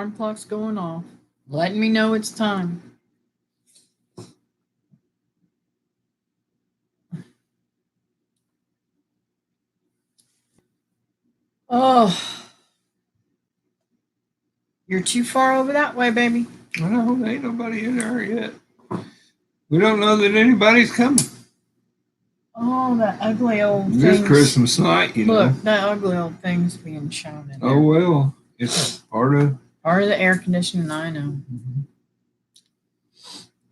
alarm clock's going off, letting me know it's time. Oh, you're too far over that way, baby. Well, there ain't nobody in there yet. We don't know that anybody's coming. Oh, that ugly old thing. This Christmas night, you know. Look, that ugly old thing's being shown in there. Oh, well, it's part of the air conditioning, I know. Mm-hmm.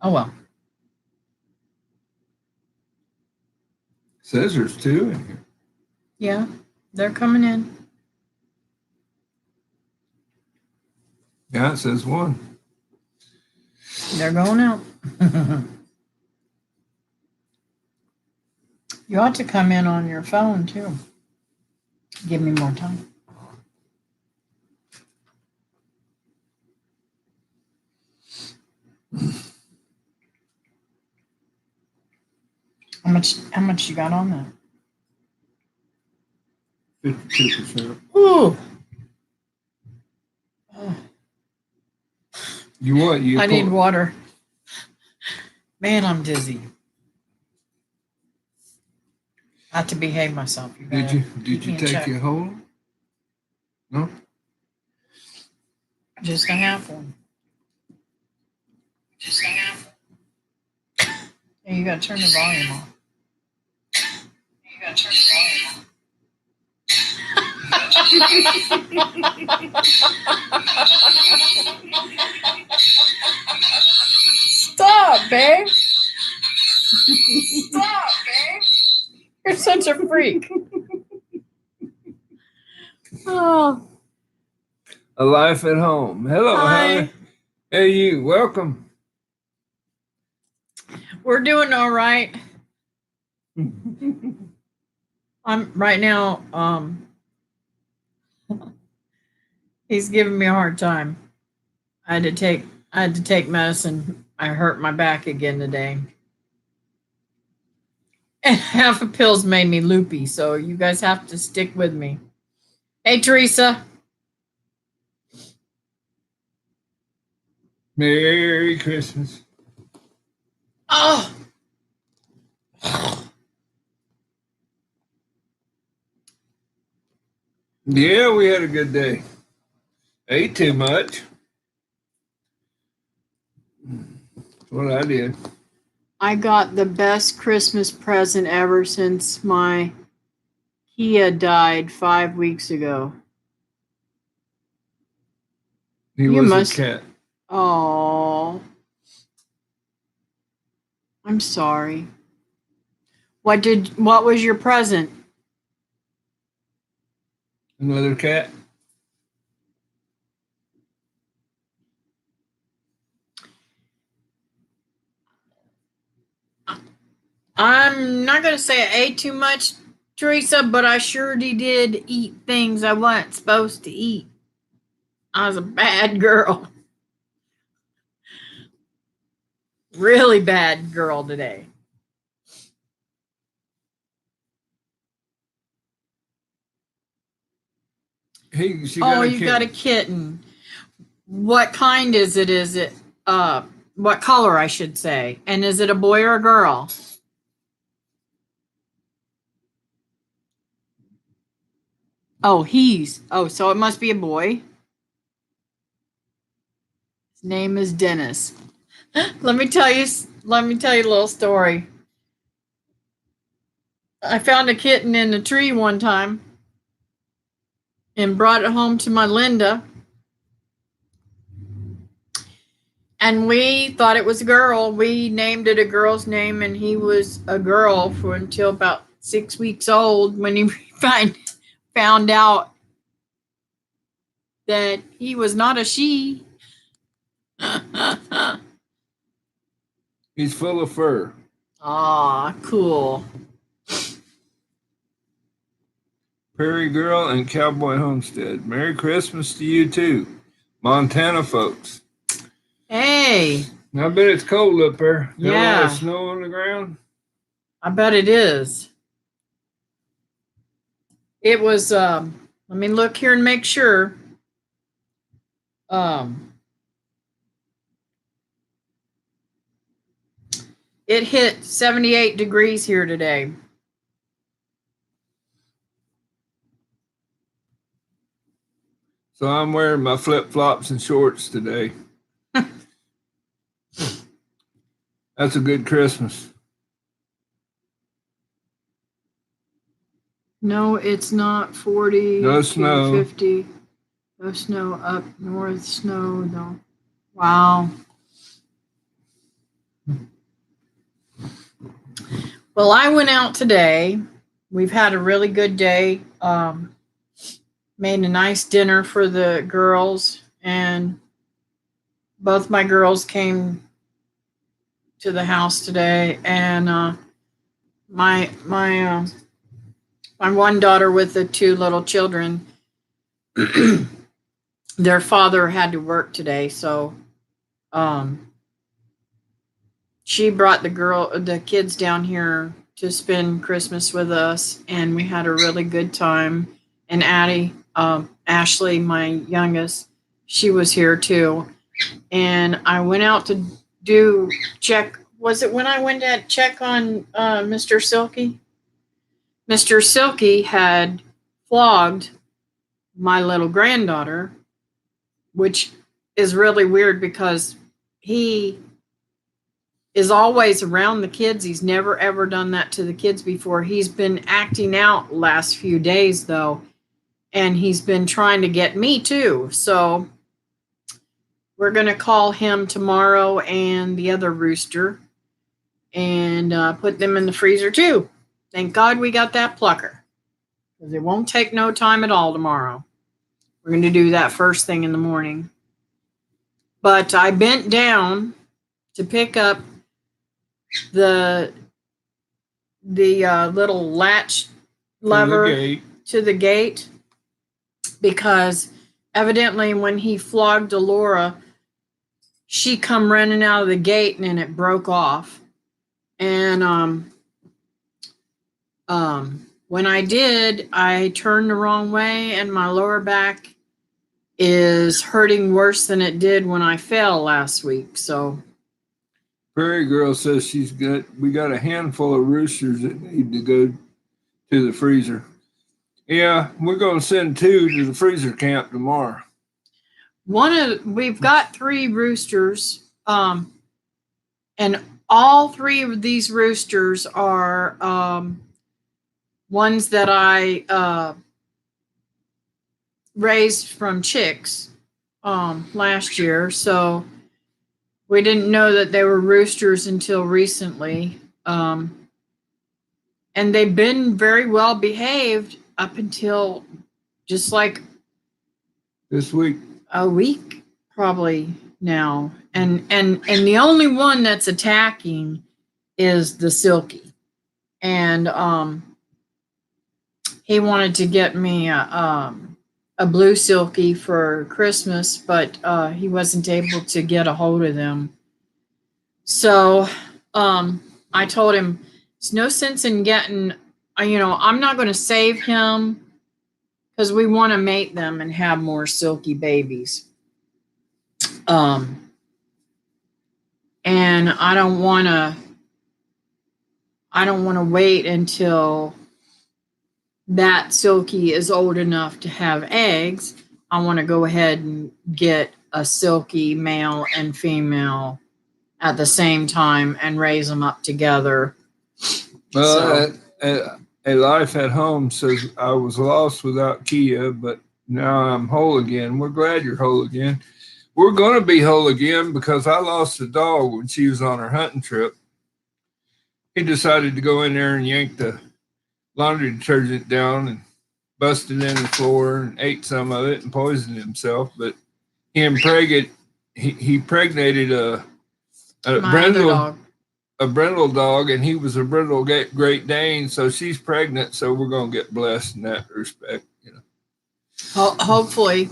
Oh, well. Says there's two in here. Yeah, they're coming in. Yeah, it says one. They're going out. You ought to come in on your phone, too. Give me more time. How much you got on that? 52%. Ooh. You what? I need water. Man, I'm dizzy. I have to behave myself. Did you take your whole? No? Just a half one. Just a half one. Hey, you gotta turn the volume off. You gotta turn the volume off. Stop, babe. Stop, babe. You're such a freak. Oh. A life at home. Hello, honey. Hey, you. Welcome. We're doing all right. I'm right now. He's giving me a hard time. I had to take medicine. I hurt my back again today. And half a pill's made me loopy, so you guys have to stick with me. Hey, Teresa. Merry Christmas. Oh. Yeah, we had a good day. Ate too much. That's what I did. I got the best Christmas present ever since my Kia died 5 weeks ago. He was a cat. Oh. I'm sorry. What was your present? Another cat. I'm not going to say I ate too much, Teresa, but I sure did eat things I wasn't supposed to eat. I was a bad girl. Really bad girl today. Hey, you got a kitten. What kind is it? Is it what color, I should say? And is it a boy or a girl? Oh, so it must be a boy. His name is Dennis. Let me tell you a little story. I found a kitten in a tree one time and brought it home to my Linda. And we thought it was a girl. We named it a girl's name, and he was a girl for until about 6 weeks old when he found out that he was not a she. He's full of fur. Aw, cool. Prairie Girl and Cowboy Homestead. Merry Christmas to you too, Montana folks. Hey. I bet it's cold up there. Yeah. Got a lot of snow on the ground. I bet it is. It was, let me look here and make sure. It hit 78 degrees here today. So I'm wearing my flip-flops and shorts today. That's a good Christmas. No, it's not 40 No to snow. 50. No snow up north, snow though. Wow. Well, I went out today. We've had a really good day. Made a nice dinner for the girls, and both my girls came to the house today, and my one daughter with the two little children, their father had to work today, so she brought the kids down here to spend Christmas with us, and we had a really good time. And Addie, Ashley, my youngest, she was here too. And I went out to do check. Was it when I went to check on Mr. Silky? Mr. Silky had flogged my little granddaughter, which is really weird because he is always around the kids. He's never ever done that to the kids before. He's been acting out last few days though, and he's been trying to get me too. So we're going to call him tomorrow and the other rooster and put them in the freezer too. Thank God we got that plucker, because it won't take no time at all tomorrow. We're going to do that first thing in the morning. But I bent down to pick up the little latch lever to the gate, because evidently when he flogged Delora, she come running out of the gate and it broke off. And when I did, I turned the wrong way, and my lower back is hurting worse than it did when I fell last week. So Prairie Girl says we got a handful of roosters that need to go to the freezer. Yeah, we're going to send 2 to the freezer camp tomorrow. We've got 3 roosters, and all 3 of these roosters are ones that I raised from chicks last year. So we didn't know that they were roosters until recently. And they've been very well behaved up until just like this week. A week probably now. And the only one that's attacking is the Silky. And he wanted to get me a blue Silky for Christmas, but he wasn't able to get a hold of them. So I told him it's no sense in getting, I'm not going to save him, because we want to mate them and have more Silky babies. And I don't want to wait until that Silky is old enough to have eggs. I want to go ahead and get a Silky male and female at the same time and raise them up together. Well, a life at home says I was lost without Kia, but now I'm whole again. We're glad you're whole again. We're going to be whole again because I lost a dog when she was on her hunting trip. He decided to go in there and yank the laundry detergent down and busted in the floor and ate some of it and poisoned himself. But he impregnated a brindle dog, and he was a brindle Great Dane, so she's pregnant. So we're going to get blessed in that respect, Hopefully,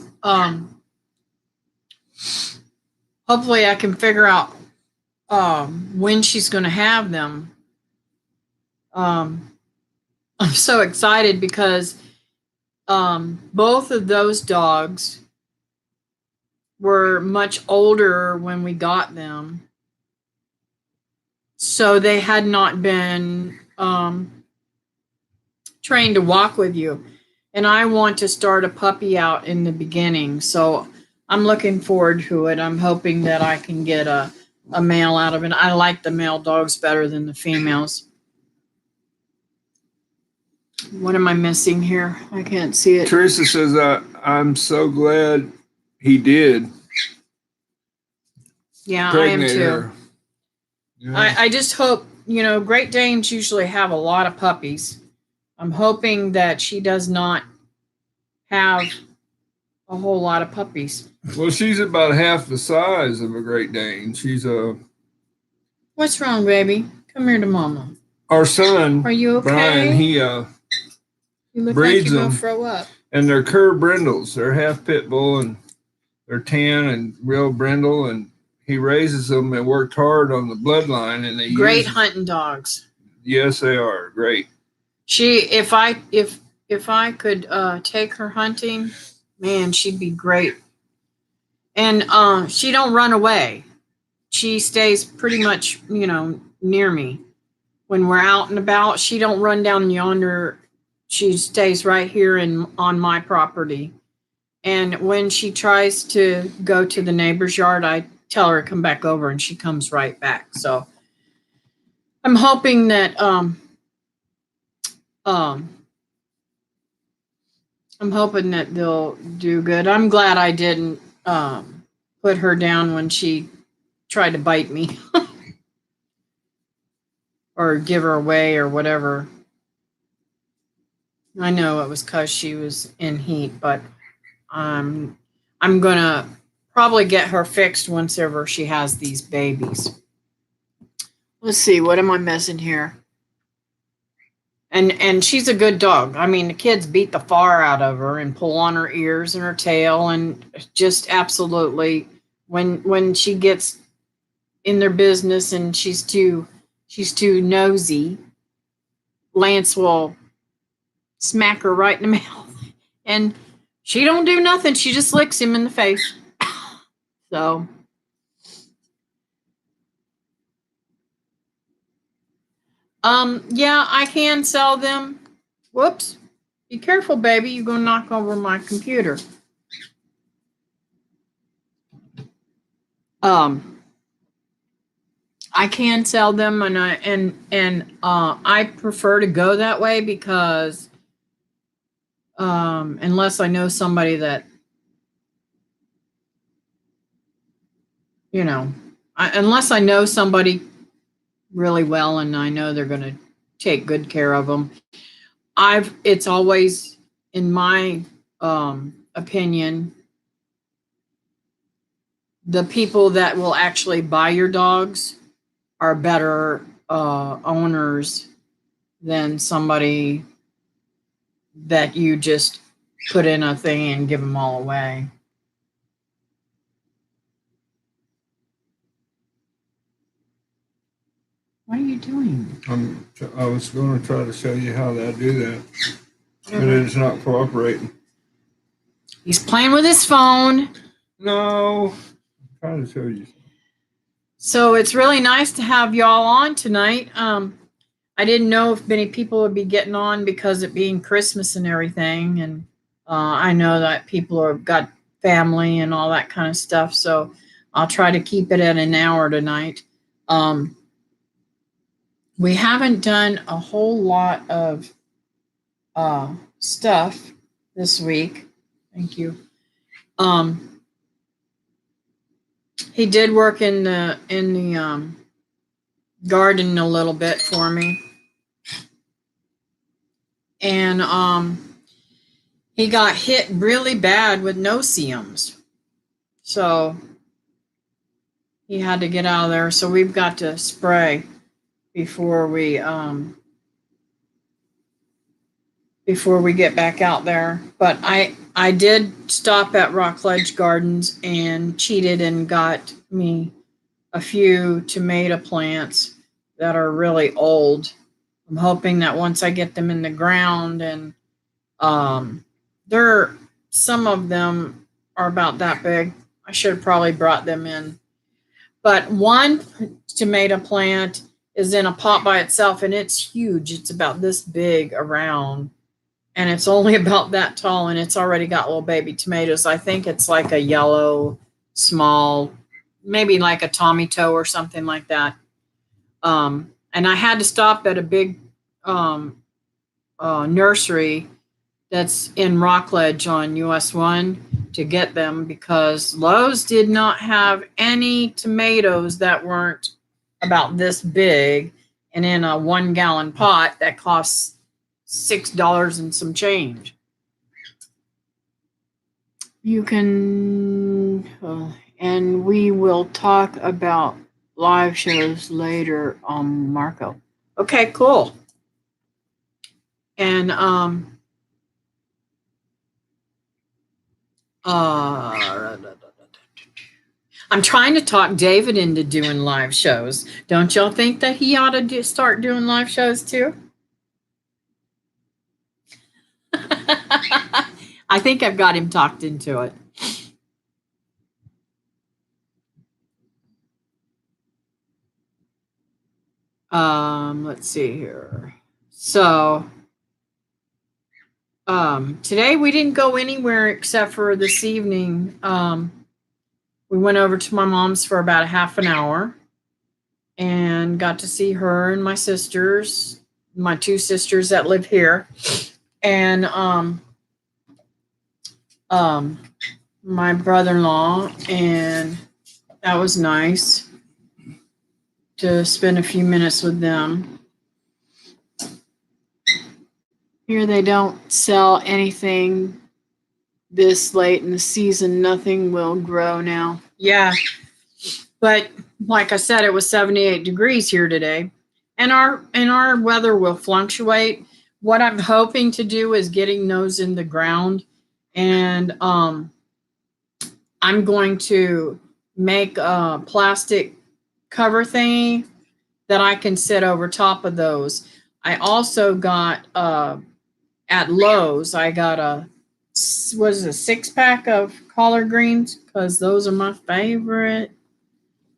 hopefully I can figure out when she's going to have them. I'm so excited because both of those dogs were much older when we got them. So they had not been trained to walk with you. And I want to start a puppy out in the beginning. So I'm looking forward to it. I'm hoping that I can get a male out of it. I like the male dogs better than the females. What am I missing here? I can't see it. Teresa says, I'm so glad he did. Yeah, I am too. Her. Yeah. I just hope, Great Danes usually have a lot of puppies. I'm hoping that she does not have a whole lot of puppies. Well, she's about half the size of a Great Dane. She's a... What's wrong, baby? Come here to Mama. Our son, are you okay? Brian, he you look breeds like you're them. gonna throw up. And they're cur brindles. They're half pit bull and they're tan and real brindle. And he raises them and worked hard on the bloodline. And they great hunting dogs. Yes, they are great. If I could take her hunting, man, she'd be great. And she don't run away. She stays pretty much, near me. When we're out and about, she don't run down yonder. She stays right here on my property. And when she tries to go to the neighbor's yard, I tell her to come back over, and she comes right back. So I'm hoping that they'll do good. I'm glad I didn't put her down when she tried to bite me or give her away or whatever. I know it was because she was in heat, but I'm gonna probably get her fixed once ever she has these babies. Let's see, what am I missing here? And she's a good dog. I mean, the kids beat the far out of her and pull on her ears and her tail, and just absolutely when she gets in their business and she's too nosy, Lance will smack her right in the mouth, and she don't do nothing. She just licks him in the face. So yeah, I can sell them. Whoops. Be careful, baby. You're going to knock over my computer. I can sell them, and I prefer to go that way because unless I know somebody that unless I know somebody really well and I know they're going to take good care of them. It's always, in my opinion, the people that will actually buy your dogs are better owners than somebody that you just put in a thing and give them all away. What are you doing? I was going to try to show you how to do that, but it's not cooperating. He's playing with his phone. No, I'm trying to show you. So it's really nice to have y'all on tonight. I didn't know if many people would be getting on because it being Christmas and everything, and I know that people have got family and all that kind of stuff. So I'll try to keep it at an hour tonight. We haven't done a whole lot of stuff this week. Thank you. He did work in the garden a little bit for me, and he got hit really bad with no-see-ums, so he had to get out of there. So we've got to spray before we get back out there. But I did stop at Rockledge Gardens and cheated and got me a few tomato plants that are really old. I'm hoping that once I get them in the ground, and some of them are about that big, I should have probably brought them in. But one tomato plant is in a pot by itself, and it's huge. It's about this big around, and it's only about that tall, and it's already got little baby tomatoes. I think it's like a yellow, small, maybe like a tomato or something like that. And I had to stop at a big nursery that's in Rockledge on US 1 to get them because Lowe's did not have any tomatoes that weren't about this big and in a 1-gallon pot that costs $6 and some change. You can, and we will talk about live shows later on Marco. Okay, cool. And I'm trying to talk David into doing live shows. Don't y'all think that he ought to start doing live shows too? I think I've got him talked into it. Let's see here. So today we didn't go anywhere except for this evening. We went over to my mom's for about a half an hour and got to see her and my sisters, my 2 sisters that live here. And my brother-in-law, and that was nice to spend a few minutes with them. Here they don't sell anything this late in the season. Nothing will grow now. Yeah, but like I said, it was 78 degrees here today, and our weather will fluctuate. What I'm hoping to do is getting those in the ground, and I'm going to make a plastic cover thingy that I can sit over top of those. I also got at Lowe's, I got a 6-pack of collard greens because those are my favorite.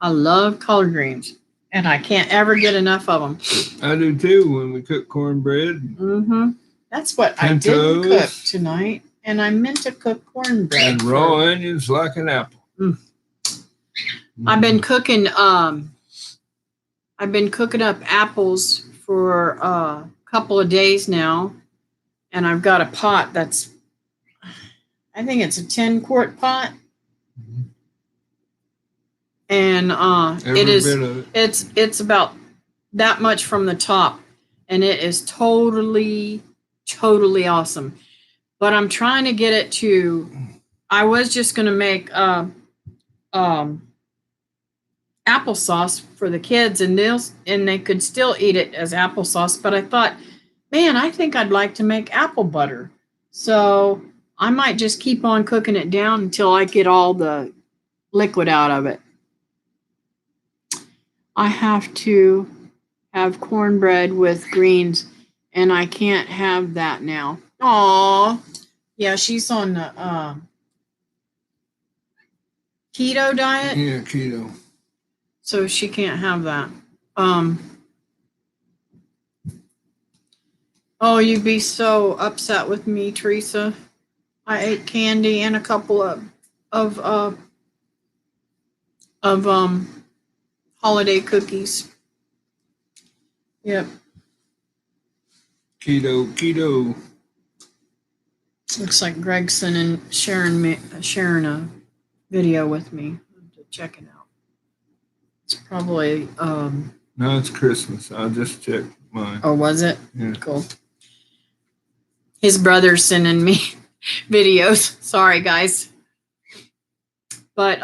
I love collard greens, and I can't ever get enough of them. I do too when we cook cornbread. Mm-hmm. That's what Pintos. I didn't cook tonight, and I meant to cook cornbread. And raw onions like an apple. I've been cooking. I've been cooking up apples for a couple of days now, and I've got a pot that's, I think it's a 10-quart pot, and it's about that much from the top, and it is totally awesome. But I'm trying to get it to. I was just going to make applesauce for the kids, and they could still eat it as applesauce. But I thought, man, I think I'd like to make apple butter. So I might just keep on cooking it down until I get all the liquid out of it. I have to have cornbread with greens, and I can't have that now. Aw. Yeah, she's on the keto diet. Yeah, keto. So she can't have that. Oh, you'd be so upset with me, Teresa. I ate candy and a couple of holiday cookies. Yep. Keto. Looks like Gregson and sharing a video with me to check it out. It's probably No, it's Christmas. I just checked mine. Oh, was it? Yeah. Cool. His brother's sending me videos. Sorry, guys. But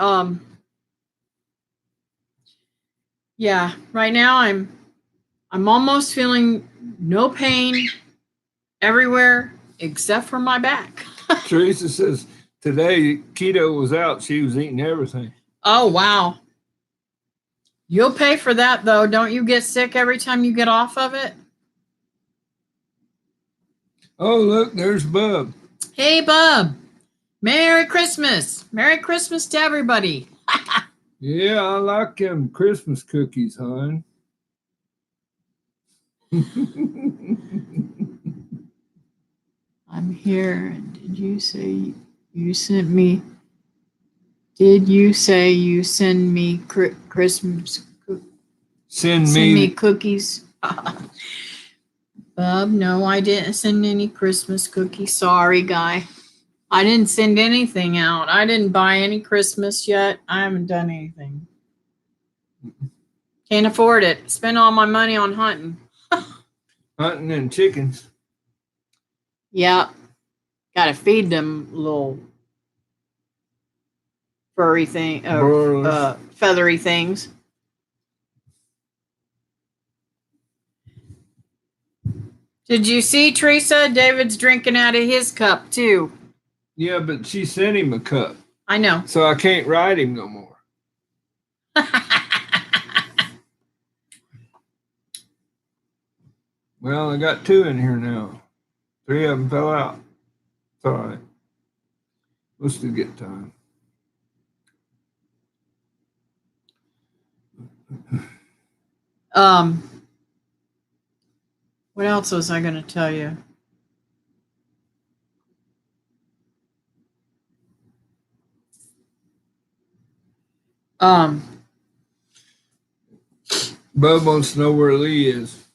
yeah, right now I'm almost feeling no pain everywhere except for my back. Teresa says today keto was out. She was eating everything. Oh, wow. You'll pay for that, though. Don't you get sick every time you get off of it? Oh, look, there's Bub. Hey, Bub. Merry Christmas. Merry Christmas to everybody. Yeah, I like them Christmas cookies, hon. I'm here. Did you say you sent me? Did you say you send me Christmas? Send me me cookies. Bub, no, I didn't send any Christmas cookies. Sorry, guy. I didn't send anything out. I didn't buy any Christmas yet. I haven't done anything. Can't afford it. Spend all my money on hunting. hunting and chickens. Yeah. Gotta feed them little furry thing, feathery things. Did you see, Teresa? David's drinking out of his cup too. Yeah, but she sent him a cup. I know. So I can't ride him no more. Well, I got 2 in here now. 3 of them fell out. It's all right. We'll still get time. What else was I going to tell you? Bub wants to know where Lee is.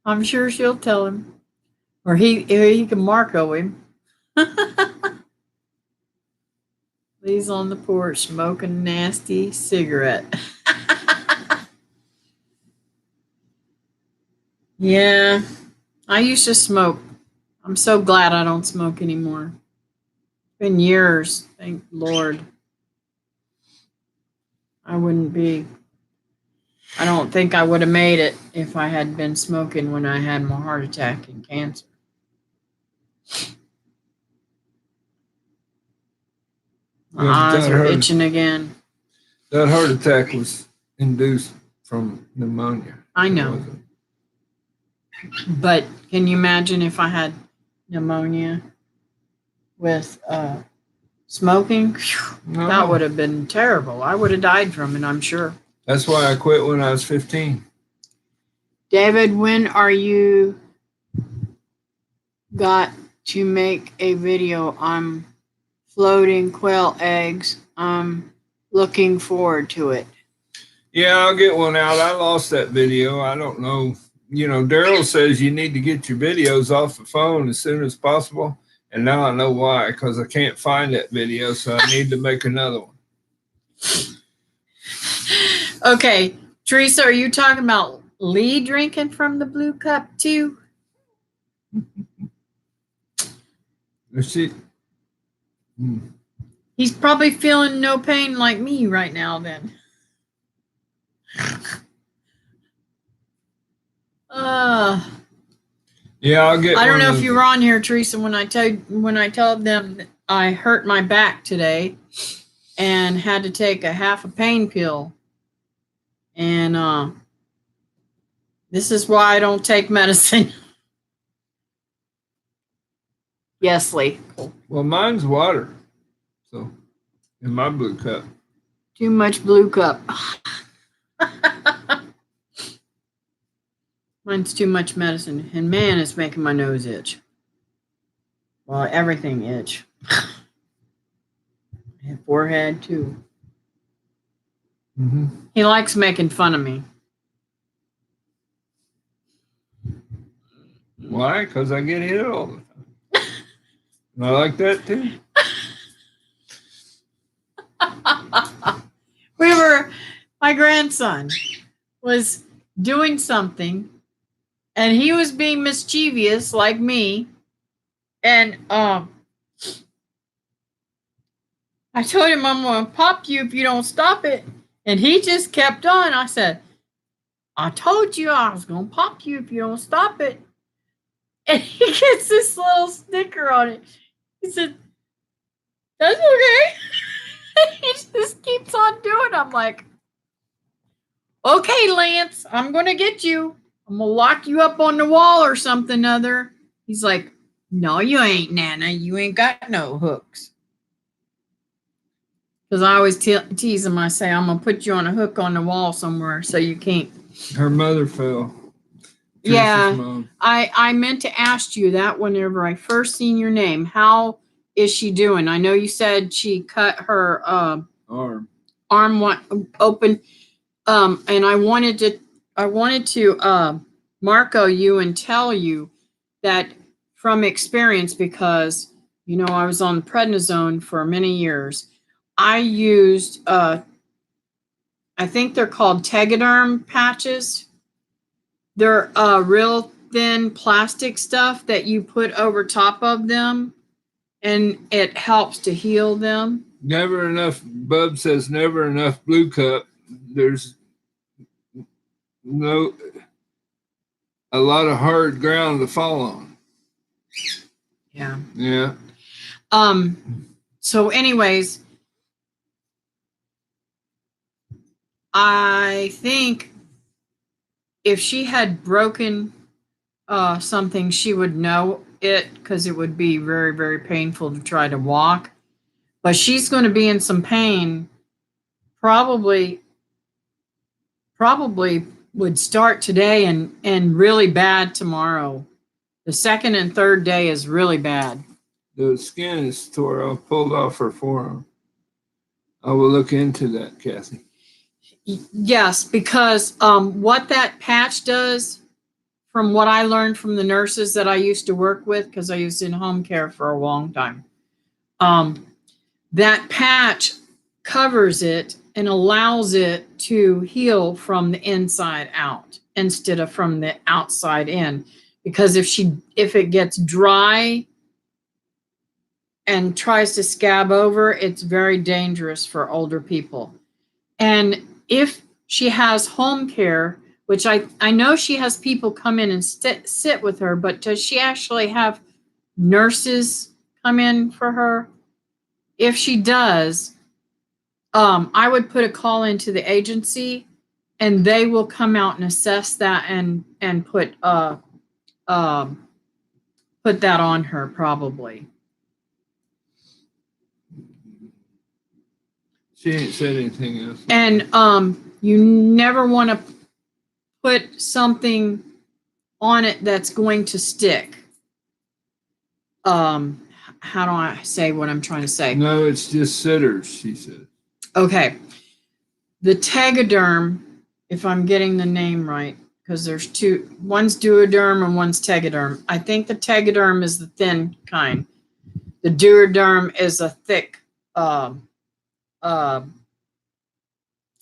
I'm sure she'll tell him, or he can Marco him. Lee's on the porch smoking a nasty cigarette. Yeah, I used to smoke. I'm so glad I don't smoke anymore. It's been years, thank Lord. I don't think I would have made it if I had been smoking when I had my heart attack and cancer. My eyes are itching again. That heart attack was induced from pneumonia. I know. But can you imagine if I had pneumonia with smoking? No. That would have been terrible. I would have died from it, I'm sure. That's why I quit when I was 15. David, when are you got to make a video on floating quail eggs? I'm looking forward to it. Yeah, I'll get one out. I lost that video. I don't know. You know, Daryl says you need to get your videos off the phone as soon as possible. And now I know why, because I can't find that video, so I need to make another one. Okay, Teresa, are you talking about Lee drinking from the blue cup too? He's probably feeling no pain like me right now then. Yeah, I'll get. I don't know if you were on here, Teresa, when I told them that I hurt my back today and had to take a half a pain pill. And this is why I don't take medicine. Yes, Lee. Well, mine's water. So, in my blue cup. Too much blue cup. Mine's too much medicine. And man, it's making my nose itch. Well, everything itch. My forehead, too. Mm-hmm. He likes making fun of me. Why? Because I get hit all the time. And I like that, too. My grandson was doing something and he was being mischievous like me. And I told him, I'm going to pop you if you don't stop it. And he just kept on. I said, I told you I was going to pop you if you don't stop it. And he gets this little sticker on it. He said, that's okay. He just keeps on doing it. I'm like, okay, Lance, I'm going to get you. I'm going to lock you up on the wall or something other. He's like, no, you ain't, Nana. You ain't got no hooks. Because I always tease him. I say, I'm going to put you on a hook on the wall somewhere so you can't. Her mother fell. Yeah, I meant to ask you that whenever I first seen your name. How is she doing? I know you said she cut her arm open, and I wanted to Marco you and tell you that from experience, because I was on prednisone for many years. I used I think they're called Tegaderm patches. They're real thin plastic stuff that you put over top of them, and it helps to heal them. Never enough. Bub says never enough Blue Cup. There's a lot of hard ground to fall on. Yeah. Yeah. So anyways, I think if she had broken something, she would know it, because it would be very, very painful to try to walk. But she's going to be in some pain. Probably would start today and really bad tomorrow. The second and third day is really bad. The skin is tore off, pulled off her forearm. I will look into that, Kathy. Yes, because what that patch does, from what I learned from the nurses that I used to work with, because I used in home care for a long time, that patch covers it and allows it to heal from the inside out instead of from the outside in. Because if it gets dry and tries to scab over, it's very dangerous for older people. And if she has home care, which I know she has people come in and sit with her, but does she actually have nurses come in for her? If she does, I would put a call into the agency, and they will come out and assess that and put that on her probably. She ain't said anything else. And you never want to put something on it that's going to stick. How do I say what I'm trying to say? No, it's just sitters, she said. Okay. The Tegaderm, if I'm getting the name right, because there's two, one's Duoderm and one's Tegaderm. I think the Tegaderm is the thin kind. The Duoderm is a thick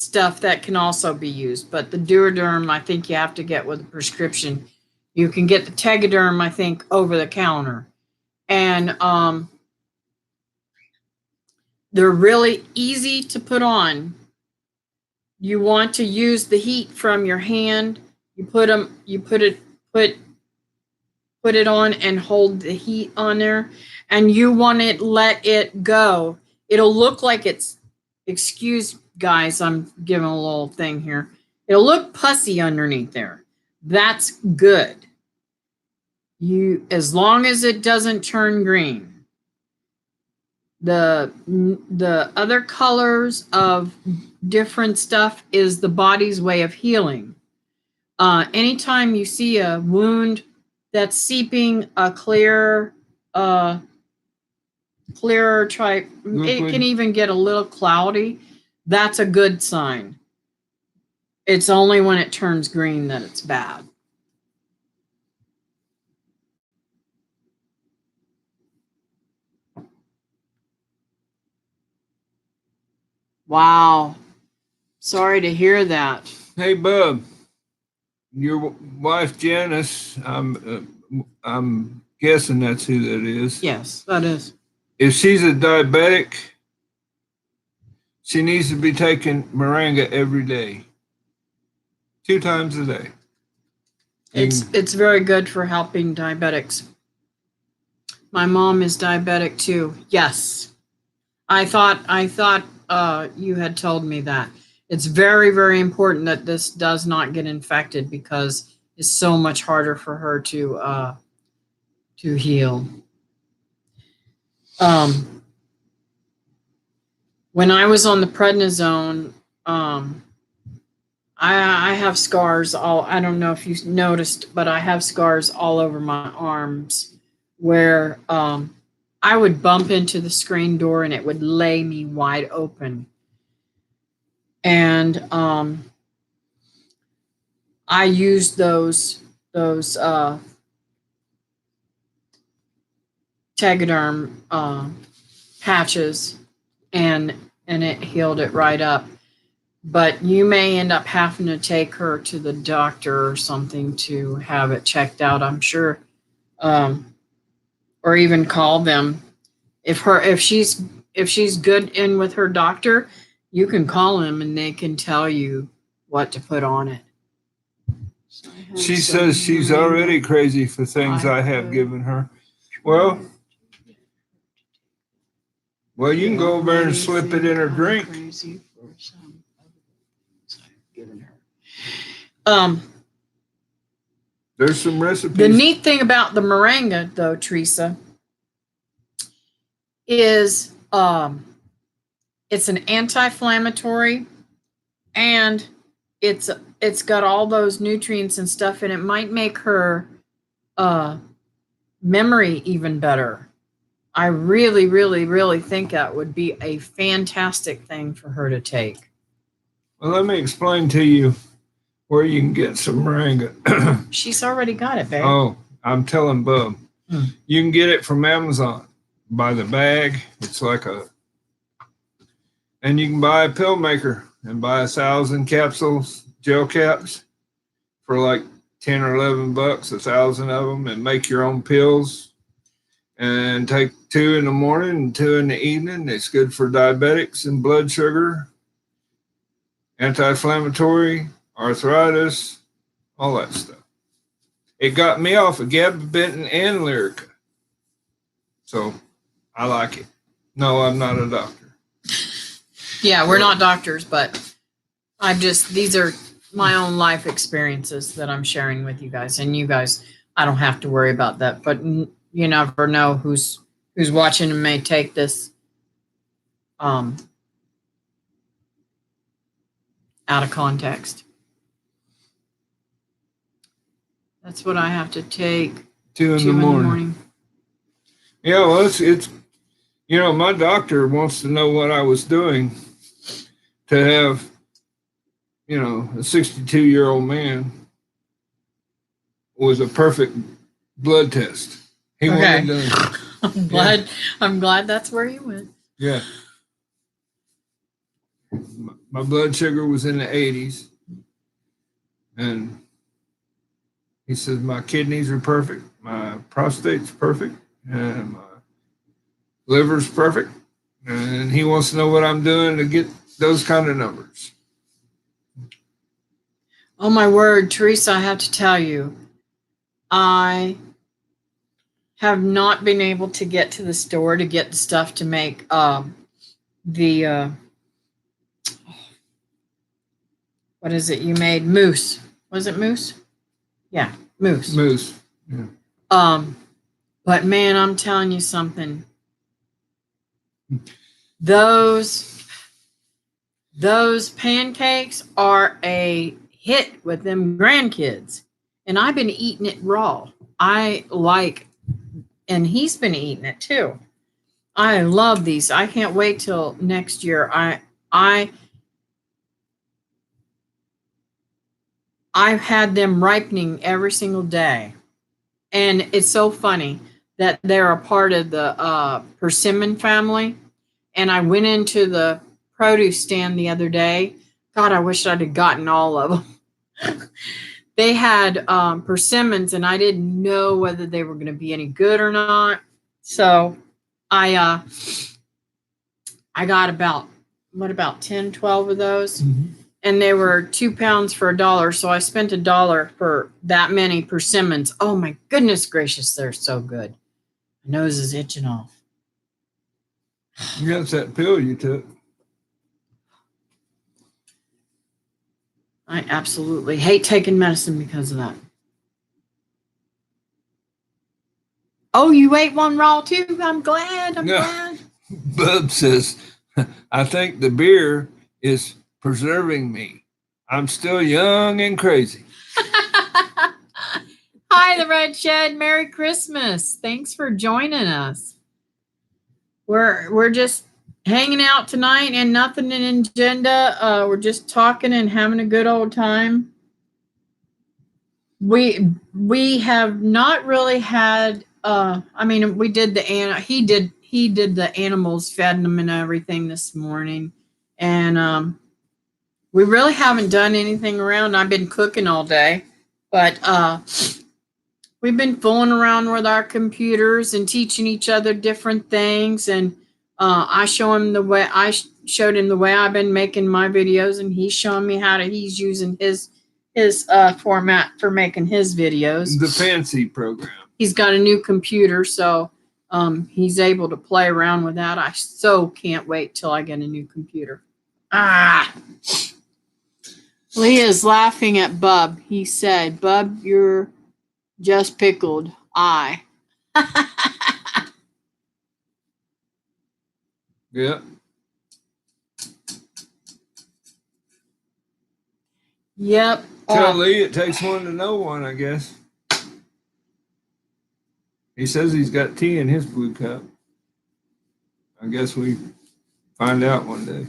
stuff that can also be used. But the Duoderm, I think you have to get with a prescription. You can get the Tegaderm, I think, over the counter. And they're really easy to put on. You want to use the heat from your hand. You put it on and hold the heat on there, and you want to let it go. It'll look like it's, excuse guys, I'm giving a little thing here. It'll look pussy underneath there. That's good. As long as it doesn't turn green. The other colors of different stuff is the body's way of healing. Anytime you see a wound that's seeping a clearer type, it can even get a little cloudy. That's a good sign. It's only when it turns green that it's bad. Wow. Sorry to hear that. Hey, Bub, your wife Janice, I'm guessing that's who that is. Yes, that is. If she's a diabetic, she needs to be taking Moringa every day, 2 times a day. It's very good for helping diabetics. My mom is diabetic too. Yes. I thought you had told me that. It's very, very important that this does not get infected, because it's so much harder for her to to heal. When I was on the prednisone, I have scars all, I don't know if you noticed, but I have scars all over my arms where I would bump into the screen door and it would lay me wide open. And I used those Tegaderm patches, and it healed it right up. But you may end up having to take her to the doctor or something to have it checked out, I'm sure, or even call them. If she's good in with her doctor, you can call them and they can tell you what to put on it. She says she's already crazy for things I have given her. Well, you can go over and slip it in her drink. There's some recipes. The neat thing about the moringa, though, Teresa, is it's an anti-inflammatory, and it's got all those nutrients and stuff, and it might make her memory even better. I really, really, really think that would be a fantastic thing for her to take. Well, let me explain to you where you can get some moringa. She's already got it, babe. Oh, I'm telling Bub. You can get it from Amazon by the bag. It's like and you can buy a pill maker and buy 1,000 capsules, gel caps, for like 10 or 11 bucks, 1,000 of them, and make your own pills. And take 2 in the morning and 2 in the evening. It's good for diabetics and blood sugar, anti-inflammatory, arthritis, all that stuff. It got me off of gabapentin and Lyrica. So I like it. No, I'm not a doctor. Yeah, we're not doctors, but these are my own life experiences that I'm sharing with you guys. And you guys, I don't have to worry about that. But you never know who's watching and may take this out of context. That's what I have to take. 2 in the morning. Yeah, well, it's my doctor wants to know what I was doing to have, a 62-year-old man was a perfect blood test. He wanted to. I'm glad that's where you went. Yeah. My blood sugar was in the 80s. And he says my kidneys are perfect. My prostate's perfect. And my liver's perfect. And he wants to know what I'm doing to get those kind of numbers. Oh, my word, Teresa, I have to tell you, I have not been able to get to the store to get the stuff to make what is it you made? Mousse. Was it mousse? Yeah, mousse. Mousse. Yeah. But man, I'm telling you something. Those pancakes are a hit with them grandkids. And I've been eating it raw. And he's been eating it too. I love these. I can't wait till next year. I've had them ripening every single day. And it's so funny that they're a part of the persimmon family. And I went into the produce stand the other day. God, I wish I'd have gotten all of them. They had persimmons, and I didn't know whether they were going to be any good or not. So I got about 10, 12 of those. Mm-hmm. And they were 2 pounds for $1. So I spent $1 for that many persimmons. Oh my goodness gracious, they're so good. My nose is itching off. That's that pill you took. I absolutely hate taking medicine because of that. Oh, you ate one raw too? I'm glad. I'm Yeah. glad. Bub says, I think the beer is preserving me. I'm still young and crazy. Hi, the Red Shed. Merry Christmas. Thanks for joining us. We're just hanging out tonight and nothing in agenda. We're just talking and having a good old time. We have not really had I mean we did he did the animals, fed them and everything this morning. And we really haven't done anything around. I've been cooking all day, but we've been fooling around with our computers and teaching each other different things. And I showed him the way I've been making my videos, and he's showing me he's using his format for making his videos. The fancy program. He's got a new computer, so he's able to play around with that. I so can't wait till I get a new computer. Leah's laughing at Bub. He said, Bub, you're just pickled. Yeah. Yep. Tell Lee it takes one to know one, I guess. He says he's got tea in his blue cup. I guess we find out one day.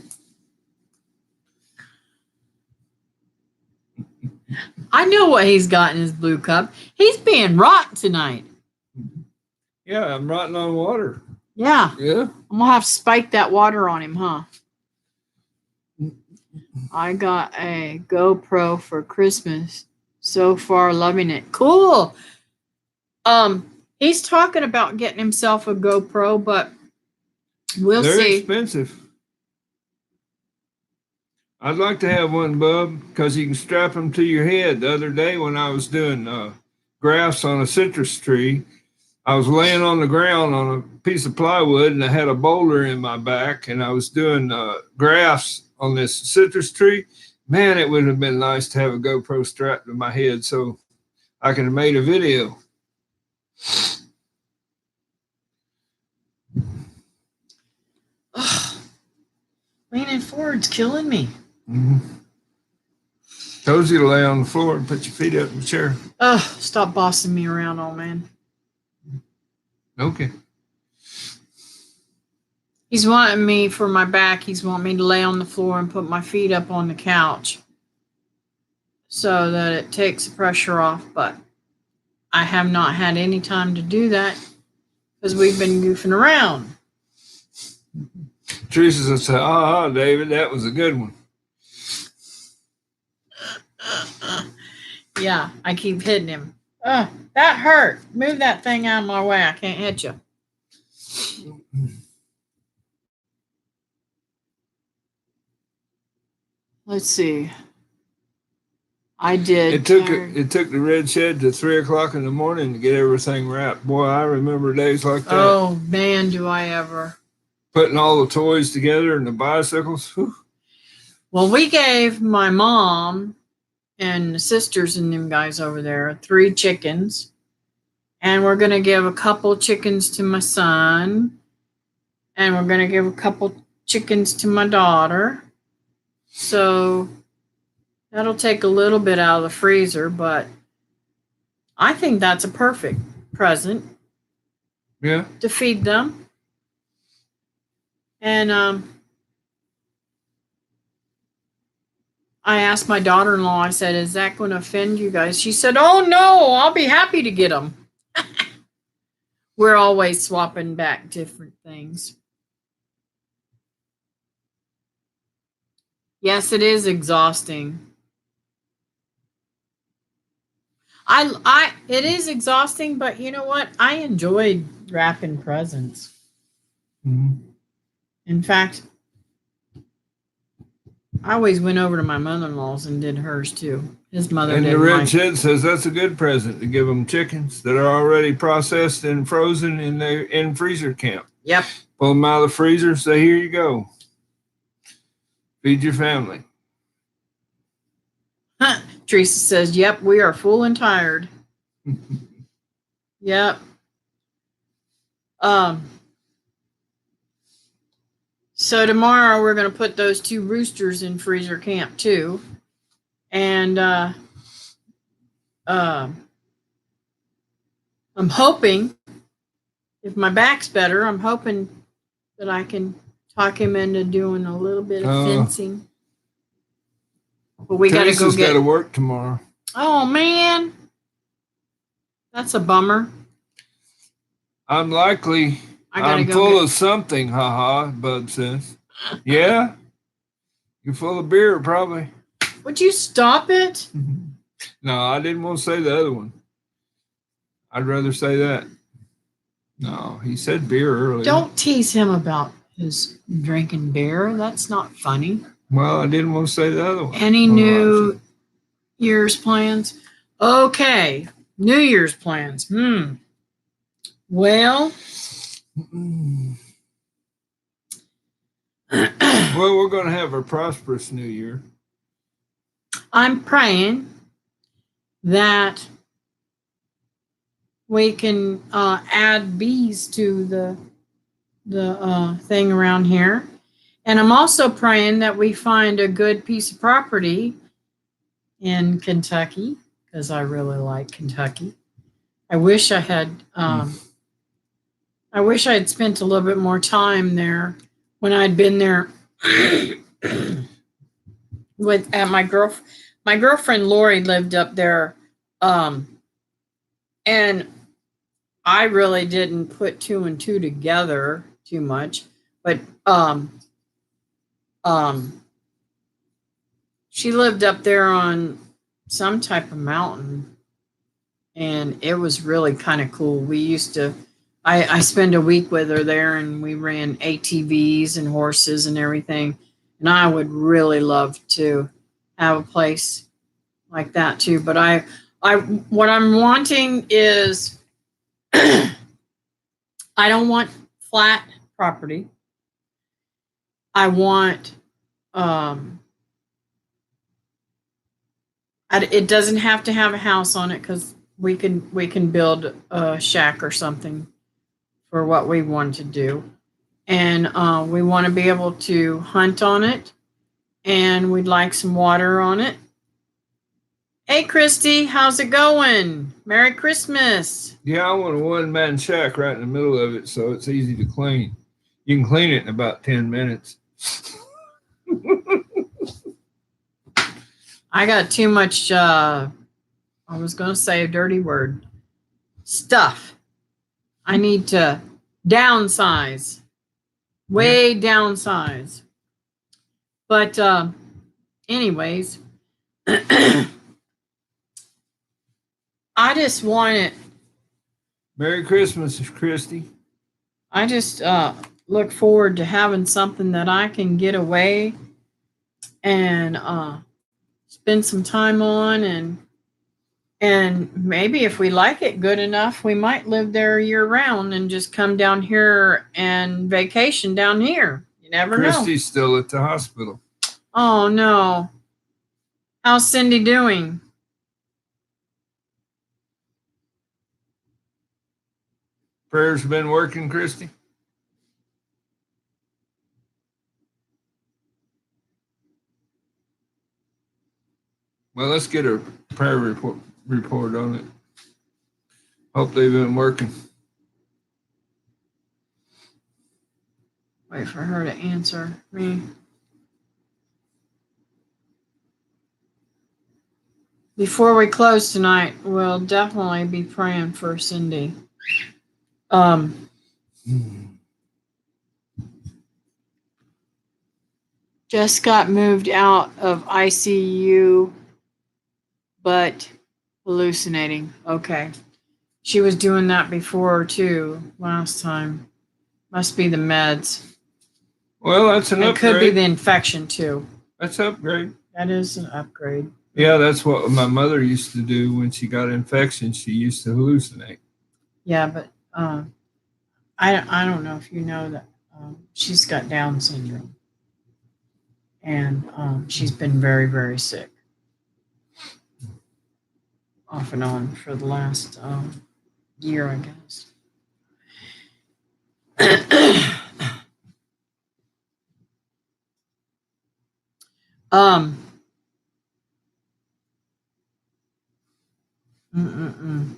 I know what he's got in his blue cup. He's being rotten tonight. Yeah, I'm rotting on water. Yeah. Yeah. I'm going to have to spike that water on him, huh? I got a GoPro for Christmas. So far, loving it. Cool. He's talking about getting himself a GoPro, but we'll see. They're expensive. I'd like to have one, Bub, because you can strap them to your head. The other day when I was doing grafts on a citrus tree, I was laying on the ground on a piece of plywood, and I had a boulder in my back, and I was doing grafts on this citrus tree. Man, it would have been nice to have a GoPro strapped to my head so I could have made a video. Leaning forward's killing me. Mm-hmm. Told you to lay on the floor and put your feet up in the chair. Stop bossing me around, old man. Okay. He's wanting me for my back. He's wanting me to lay on the floor and put my feet up on the couch so that it takes the pressure off. But I have not had any time to do that because we've been goofing around. Teresa said, David, that was a good one. Yeah, I keep hitting him. That hurt. Move that thing out of my way. I can't hit you. Let's see. I did. It took the Red Shed to 3 o'clock in the morning to get everything wrapped. Boy, I remember days like that. Oh man, do I ever. Putting all the toys together and the bicycles. Whew. Well, we gave my mom and the sisters and them guys over there 3 chickens. And we're going to give a couple chickens to my son. And we're going to give a couple chickens to my daughter. So that'll take a little bit out of the freezer, but I think that's a perfect present. Yeah. To feed them. And I asked my daughter-in-law, I said, is that going to offend you guys? She said, oh no, I'll be happy to get them. We're always swapping back different things. Yes, it is exhausting. It is exhausting, but you know what? I enjoyed wrapping presents. Mm-hmm. In fact, I always went over to my mother-in-law's and did hers too. His mother and did. And the Red Shed says that's a good present to give them chickens that are already processed and frozen in freezer camp. Yep. Pull them out of the freezer, say, here you go. Feed your family. Teresa says, yep, we are full and tired. Yep. So tomorrow we're going to put those 2 roosters in freezer camp too. And I'm hoping, if my back's better, I'm hoping that I can talk him into doing a little bit of fencing. But we got to go get. Got to work tomorrow. Oh man, that's a bummer. I'm full of something, haha, Bud says. Yeah? You're full of beer, probably. Would you stop it? No, I didn't want to say the other one. I'd rather say that. No, he said beer earlier. Don't tease him about his drinking beer. That's not funny. Well, I didn't want to say the other one. Any New Year's plans? Okay, New Year's plans. Well, well, we're going to have a prosperous New Year. I'm praying that we can add bees to the thing around here. And I'm also praying that we find a good piece of property in Kentucky, because I really like Kentucky. I wish I had spent a little bit more time there when I'd been there with my girlfriend Lori lived up there, and I really didn't put 2 and 2 together too much, but she lived up there on some type of mountain, and it was really kind of cool. We used to, I spent a week with her there, and we ran ATVs and horses and everything. And I would really love to have a place like that too. But what I'm wanting is, I don't want flat property. I want, it doesn't have to have a house on it, because we can build a shack or something for what we want to do. And we want to be able to hunt on it, and we'd like some water on it. Hey, Christy, how's it going? Merry Christmas. Yeah, I want a one-man shack right in the middle of it, so it's easy to clean. You can clean it in about 10 minutes. I got too much, I was going to say a dirty word, stuff. I need to downsize, downsize. But anyways, I just want it. Merry Christmas, Christy. I just look forward to having something that I can get away and spend some time on, and maybe if we like it good enough, we might live there year round and just come down here and vacation down here. You never know. Christy's still at the hospital. Oh no. How's Cindy doing? Prayers been working, Christy? Well, let's get a prayer report on it. Hope they've been working. Wait for her to answer me. Before we close tonight, we'll definitely be praying for Cindy. Just got moved out of ICU, but hallucinating. Okay. She was doing that before too, last time. Must be the meds. Well, that's an upgrade. It could be the infection too. That's an upgrade. That is an upgrade. Yeah, that's what my mother used to do when she got infection. She used to hallucinate. Yeah, but I don't know if you know that she's got Down syndrome, and she's been very, very sick, off and on for the last year, I guess. um. Mm-mm-mm.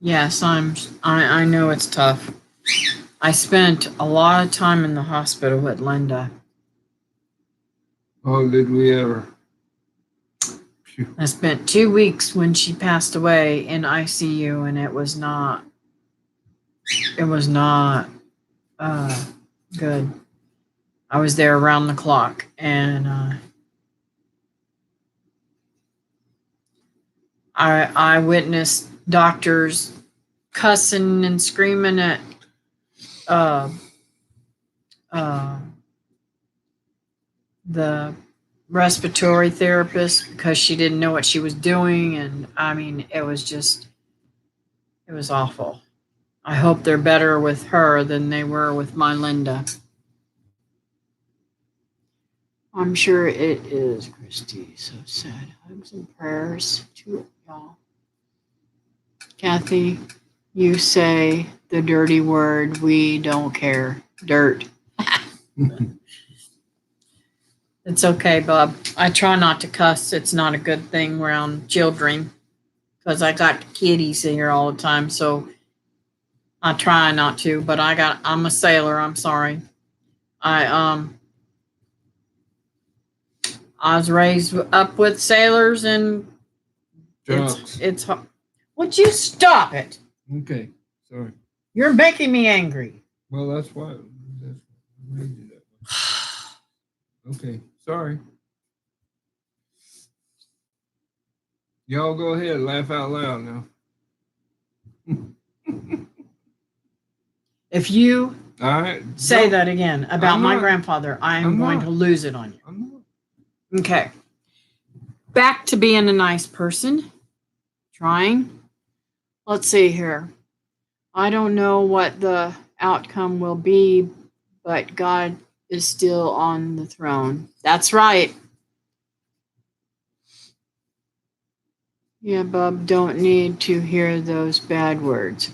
Yes, I know it's tough. I spent a lot of time in the hospital with Linda. Oh, did we ever? Phew. I spent 2 weeks when she passed away in ICU, and it was not good. I was there around the clock, and I witnessed doctors cussing and screaming at uh, uh, the respiratory therapist because she didn't know what she was doing, and I mean, it was awful. I hope they're better with her than they were with my Linda. I'm sure it is, Christy. So sad. Hugs and prayers to y'all. Kathy, you say the dirty word. We don't care. Dirt. It's okay, Bob. I try not to cuss. It's not a good thing around children because I got kiddies here all the time. So I try not to, but I'm a sailor. I'm sorry. I was raised up with sailors, and Drunks. it's hard. Would you stop it? Okay, sorry. You're making me angry. Well, that's why. That's why I made you that way. Okay, sorry. Y'all go ahead, laugh out loud now. If you All right. say that again about I'm my not. grandfather, I am I'm going not. to lose it on you. I'm not. Okay. Back to being a nice person. Trying. Let's see here. I don't know what the outcome will be, but God is still on the throne. That's right. Yeah, Bub, don't need to hear those bad words.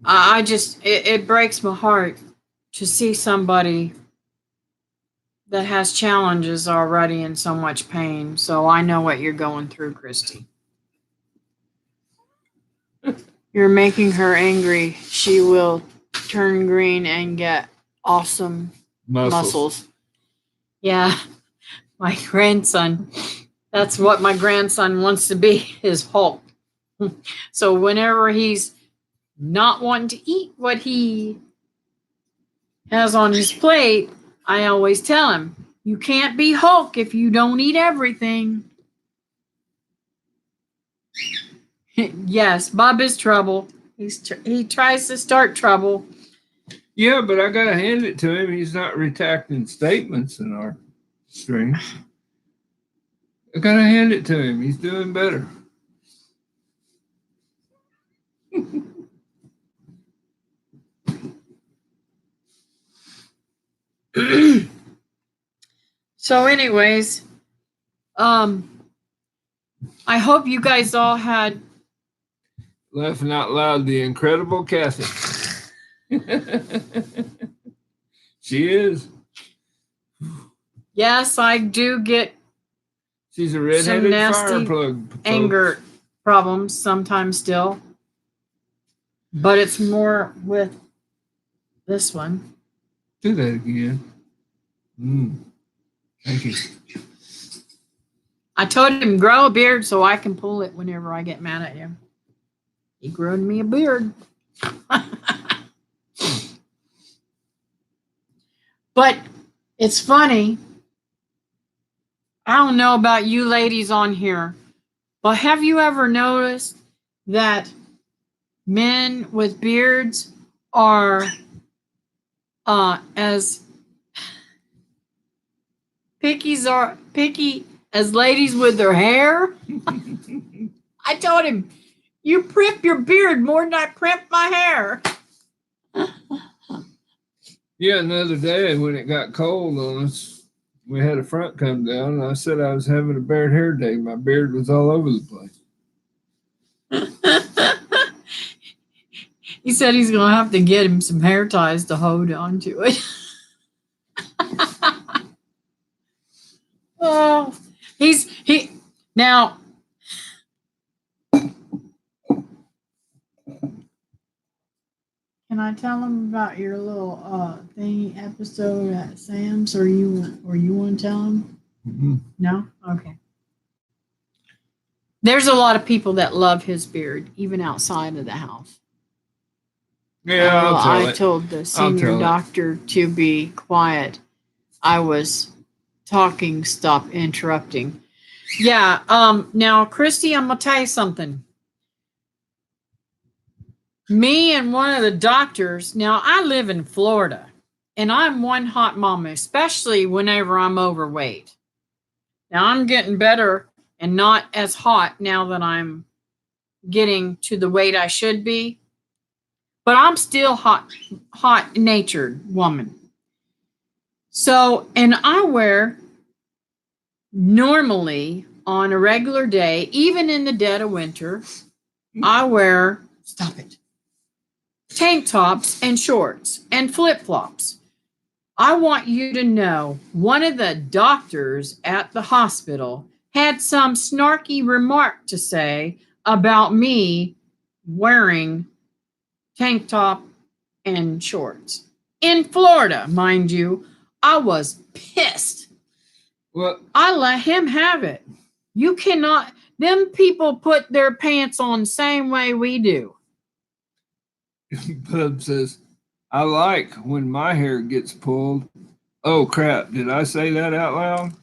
I just, it breaks my heart to see somebody that has challenges already in so much pain. So I know what you're going through, Christy. You're making her angry. She will turn green and get awesome muscles. Yeah, my grandson. That's what my grandson wants to be, is Hulk. So whenever he's not wanting to eat what he has on his plate, I always tell him, you can't be Hulk if you don't eat everything. Yes, Bob is trouble. He tries to start trouble. Yeah, but I gotta hand it to him. He's not retracting statements in our strings. I gotta hand it to him. He's doing better. So, anyways, I hope you guys all had Laughing out loud, the incredible Kathy. She is. Yes, I do get She's a redheaded nasty fire plug. Folks. anger problems sometimes still, but it's more with this one. Do that again. Thank you. I told him grow a beard so I can pull it whenever I get mad at him. He grew me a beard. But it's funny. I don't know about you ladies on here, but have you ever noticed that men with beards are as picky as ladies with their hair? I told him, you primp your beard more than I primp my hair. Yeah, another day when it got cold on us, we had a front come down, and I said I was having a beard hair day. My beard was all over the place. He said he's gonna have to get him some hair ties to hold on to it. Oh, he now. Can I tell him about your little thingy episode at Sam's, or you want to tell him? Mm-hmm. No, okay. There's a lot of people that love his beard, even outside of the house. Yeah, I told the senior doctor to be quiet. I was talking, stop interrupting. Yeah, now Christy, I'm gonna tell you something. Me and one of the doctors, now I live in Florida, and I'm one hot mama, especially whenever I'm overweight. Now I'm getting better and not as hot now that I'm getting to the weight I should be, but I'm still hot natured woman. So, and I wear normally on a regular day, even in the dead of winter, I wear, stop it, tank tops and shorts and flip flops. I want you to know one of the doctors at the hospital had some snarky remark to say about me wearing tank top and shorts. In Florida, mind you, I was pissed. Well, I let him have it. You cannot, them people put their pants on the same way we do. Bub says, I like when my hair gets pulled. Oh crap, did I say that out loud?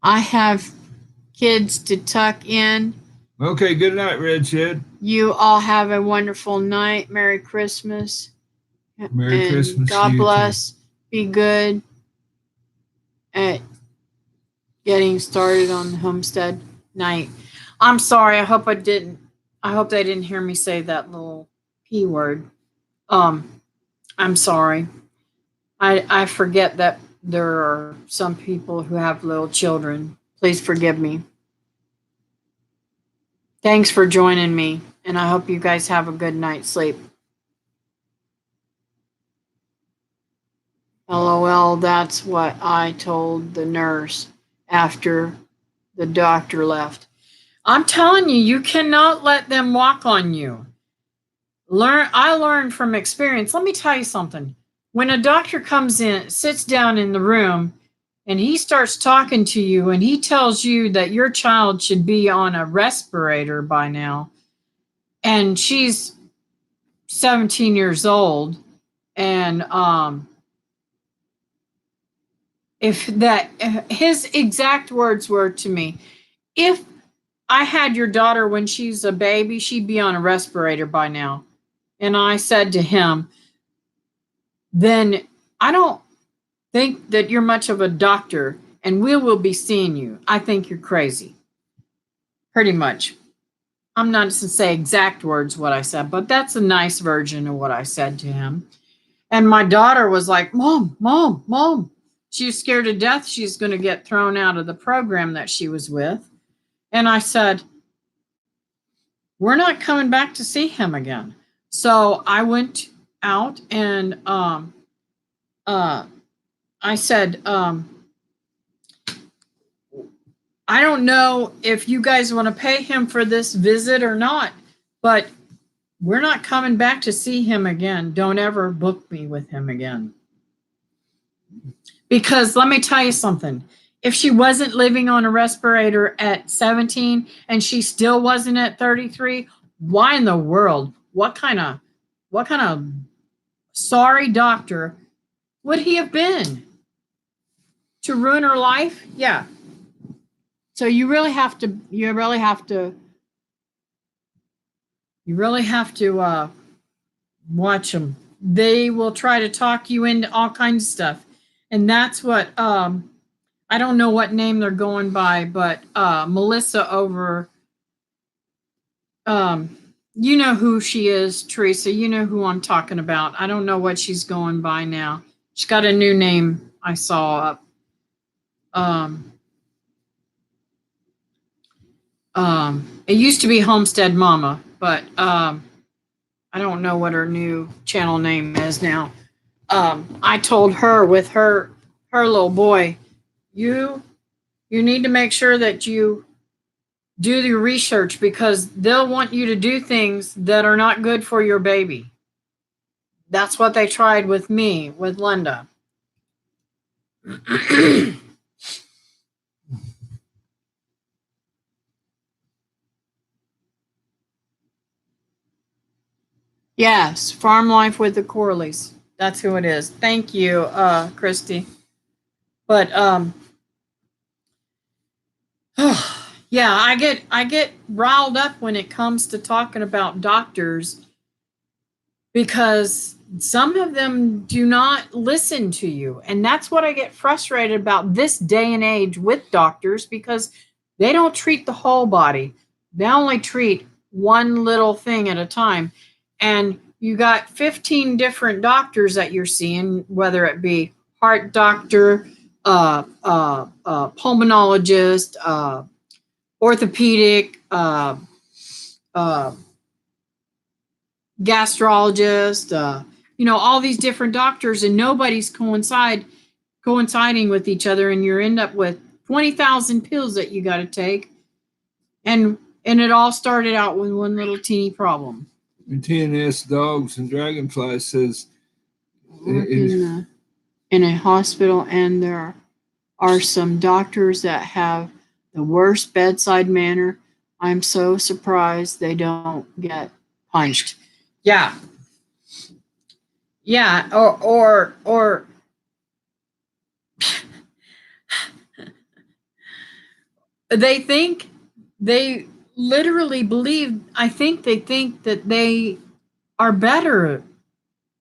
I have kids to tuck in. Okay, good night, Red Shed. You all have a wonderful night. Merry Christmas. Merry Christmas. God bless. Too. Be good at getting started on the homestead night. I'm sorry. I hope they didn't hear me say that little P word. I'm sorry. I forget that there are some people who have little children. Please forgive me. Thanks for joining me, and I hope you guys have a good night's sleep. LOL, that's what I told the nurse after the doctor left. I'm telling you, you cannot let them walk on you. I learned from experience. Let me tell you something. When a doctor comes in, sits down in the room, and he starts talking to you and he tells you that your child should be on a respirator by now, and she's 17 years old, and his exact words were to me, if I had your daughter when she's a baby, she'd be on a respirator by now. And I said to him, then I don't think that you're much of a doctor, and we will be seeing you. I think you're crazy. Pretty much. I'm not going to say exact words what I said, but that's a nice version of what I said to him. And my daughter was like, Mom, Mom, Mom. She was scared to death she's going to get thrown out of the program that she was with. And I said, we're not coming back to see him again. So I went out and I said, I don't know if you guys want to pay him for this visit or not, but we're not coming back to see him again. Don't ever book me with him again. Because let me tell you something. If she wasn't living on a respirator at 17 and she still wasn't at 33, why in the world? What kind of sorry doctor would he have been? To ruin her life? Yeah. So you really have to watch them. They will try to talk you into all kinds of stuff. And that's what I don't know what name they're going by, but Melissa over, um, you know who she is, Teresa. You know who I'm talking about. I don't know what she's going by now. She's got a new name I saw up. Um, it used to be Homestead Mama, but I don't know what her new channel name is now. I told her with her little boy, you you need to make sure that you do the research because they'll want you to do things that are not good for your baby. That's what they tried with me, with Linda. Yes, Farm Life with the Corleys. That's who it is. Thank you, Christy. But yeah, I get riled up when it comes to talking about doctors because some of them do not listen to you. And that's what I get frustrated about this day and age with doctors because they don't treat the whole body. They only treat one little thing at a time. And you got 15 different doctors that you're seeing, whether it be heart doctor, pulmonologist, orthopedic, uh, gastrologist, all these different doctors, and nobody's coinciding with each other, and you end up with 20,000 pills that you got to take, and it all started out with one little teeny problem. And TNS Dogs and Dragonflies says in a hospital, and there are some doctors that have the worst bedside manner. I'm so surprised they don't get punched. Yeah. Yeah, or they literally believe, I think they think that they are better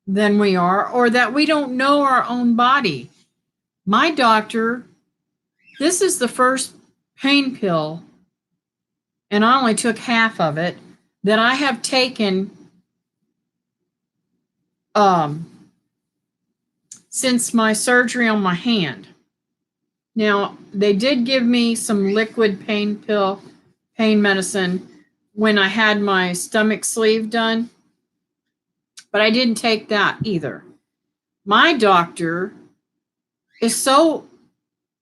than we are or that we don't know our own body. My doctor, this is the first pain pill, and I only took half of it, that I have taken since my surgery on my hand. Now, they did give me some liquid pain medicine when I had my stomach sleeve done, but I didn't take that either. My doctor is so,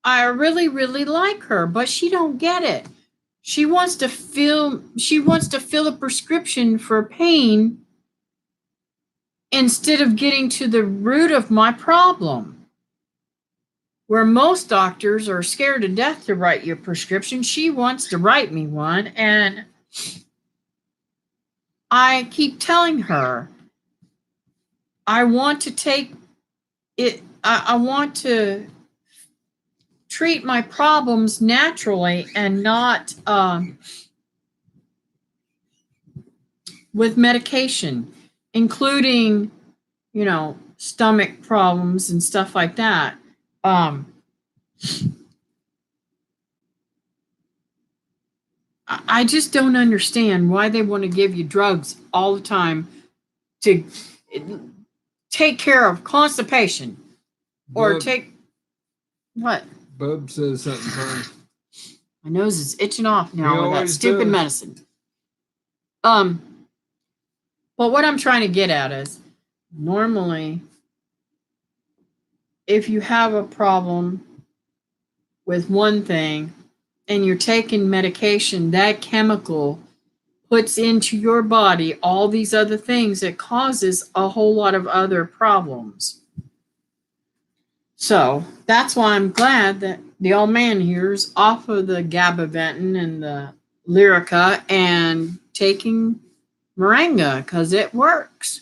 I really, really like her, but she don't get it. She wants to fill a prescription for pain instead of getting to the root of my problem. Where most doctors are scared to death to write you a prescription, she wants to write me one. And I keep telling her, I want to take it, I want to treat my problems naturally and not with medication, including, stomach problems and stuff like that. I just don't understand why they want to give you drugs all the time to take care of constipation or take what? Bub says something funny. My nose is itching off now with that stupid medicine. But what I'm trying to get at is normally if you have a problem with one thing and you're taking medication, that chemical puts into your body all these other things that causes a whole lot of other problems. So that's why I'm glad that the old man here is off of the gabapentin and the Lyrica and taking Moringa because it works.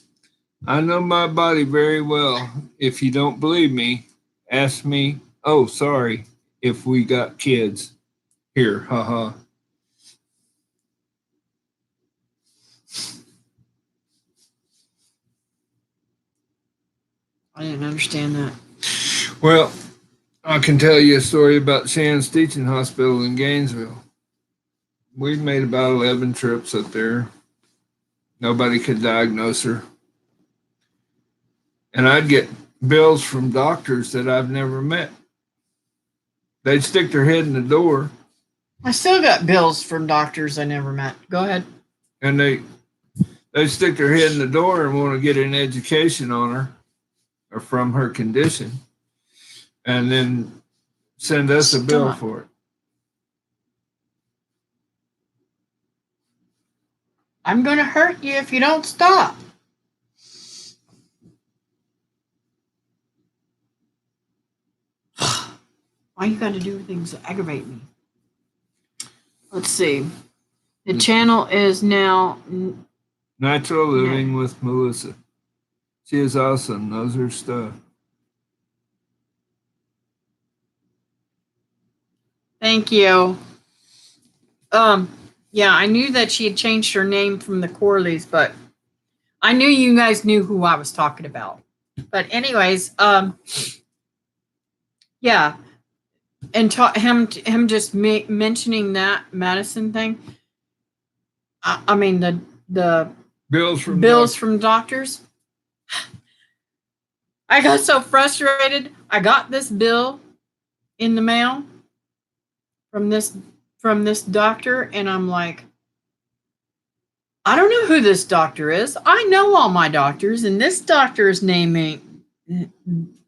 I know my body very well. If you don't believe me, ask me. Oh, sorry. If we got kids here, haha. I didn't understand that. Well, I can tell you a story about Shannon's Teaching Hospital in Gainesville. We made about 11 trips up there. Nobody could diagnose her. And I'd get bills from doctors that I've never met. They'd stick their head in the door. I still got bills from doctors I never met. Go ahead. And they'd stick their head in the door and want to get an education on her or from her condition. And then send us a bill for it. I'm going to hurt you if you don't stop. Why you got to do things that aggravate me? Let's see. The channel is now Natural Living with Melissa. She is awesome. Knows her stuff. Thank you. Yeah, I knew that she had changed her name from the Corleys, but I knew you guys knew who I was talking about. But anyways, yeah, and him just mentioning that Madison thing. I mean the bills from doctors. I got so frustrated. I got this bill in the mail from this doctor, and I'm like, I don't know who this doctor is. I know all my doctors, and this doctor's name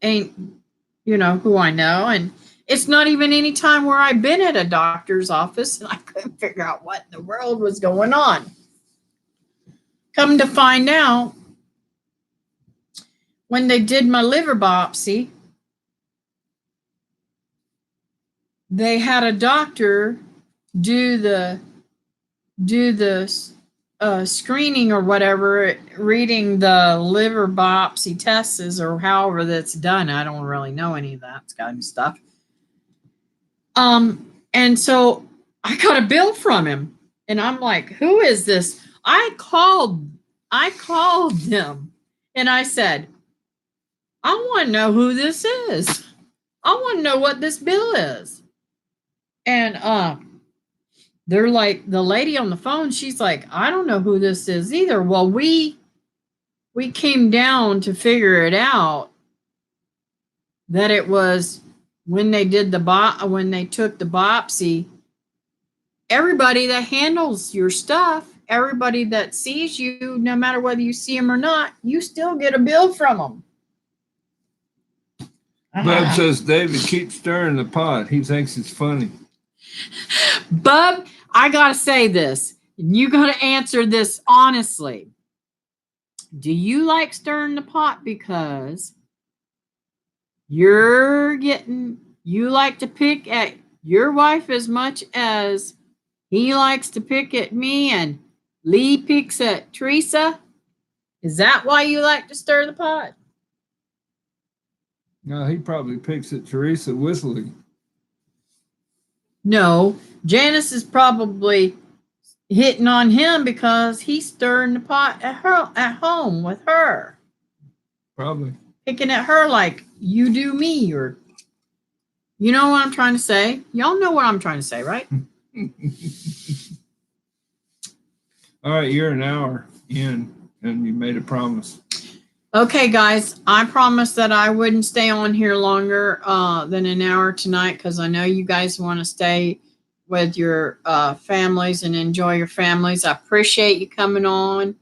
ain't who I know, and it's not even any time where I've been at a doctor's office and I couldn't figure out what in the world was going on. Come to find out, when they did my liver biopsy, they had a doctor do the screening or whatever, reading the liver biopsy tests or however that's done. I don't really know any of that kind of stuff. And so I got a bill from him, and I'm like, who is this? I called them, and I said, I want to know who this is. I want to know what this bill is. And they're like, the lady on the phone, she's like, I don't know who this is either. Well, we came down to figure it out that it was when they did when they took the biopsy. Everybody that handles your stuff, everybody that sees you, no matter whether you see them or not, you still get a bill from them. Bub says David, keep stirring the pot. He thinks it's funny. Bub, I gotta say this. You gotta answer this honestly. Do you like stirring the pot because you like to pick at your wife as much as he likes to pick at me and Lee picks at Teresa? Is that why you like to stir the pot? No, he probably picks at Teresa with Lee. No, Janice is probably hitting on him because he's stirring the pot at home with her. Probably. Picking at her like you do me, or you know what I'm trying to say? Y'all know what I'm trying to say, right? All right, you're an hour in and you made a promise. Okay, guys, I promised that I wouldn't stay on here longer than an hour tonight because I know you guys want to stay with your families and enjoy your families. I appreciate you coming on,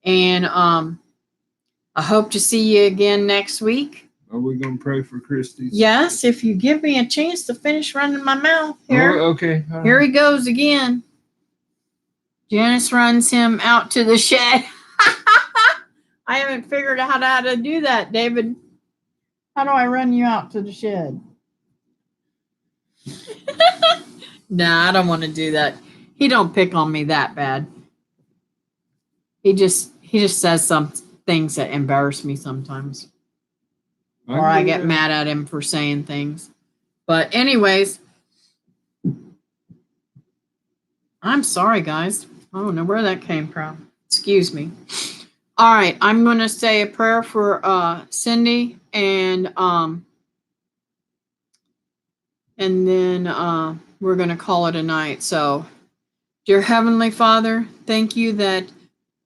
and I hope to see you again next week. Are we going to pray for Christy? Yes, if you give me a chance to finish running my mouth here. Oh, okay. Here he goes again. Janice runs him out to the shed. I haven't figured out how to do that, David. How do I run you out to the shed? Nah, I don't want to do that. He don't pick on me that bad. He just says some things that embarrass me sometimes. Or I get mad at him for saying things. But anyways, I'm sorry, guys. I don't know where that came from. Excuse me. All right, I'm going to say a prayer for Cindy and and then we're going to call it a night. So, dear Heavenly Father, thank you that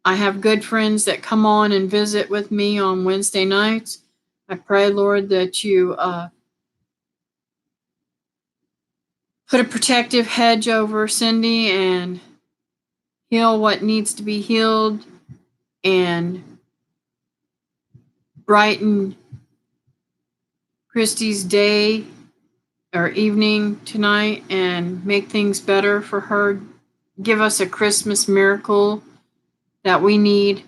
I have good friends that come on and visit with me on Wednesday nights. I pray, Lord, that you put a protective hedge over Cindy and heal what needs to be healed and brighten Christy's day or evening tonight and make things better for her. Give us a Christmas miracle that we'd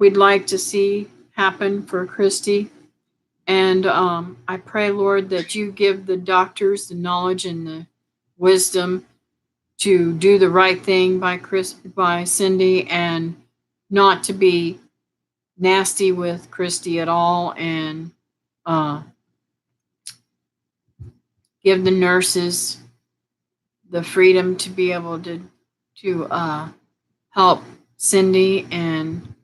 like to see happen for Christy. And I pray, Lord, that you give the doctors the knowledge and the wisdom to do the right thing by Cindy, and not to be nasty with Christy at all, and give the nurses the freedom to be able to help Cindy and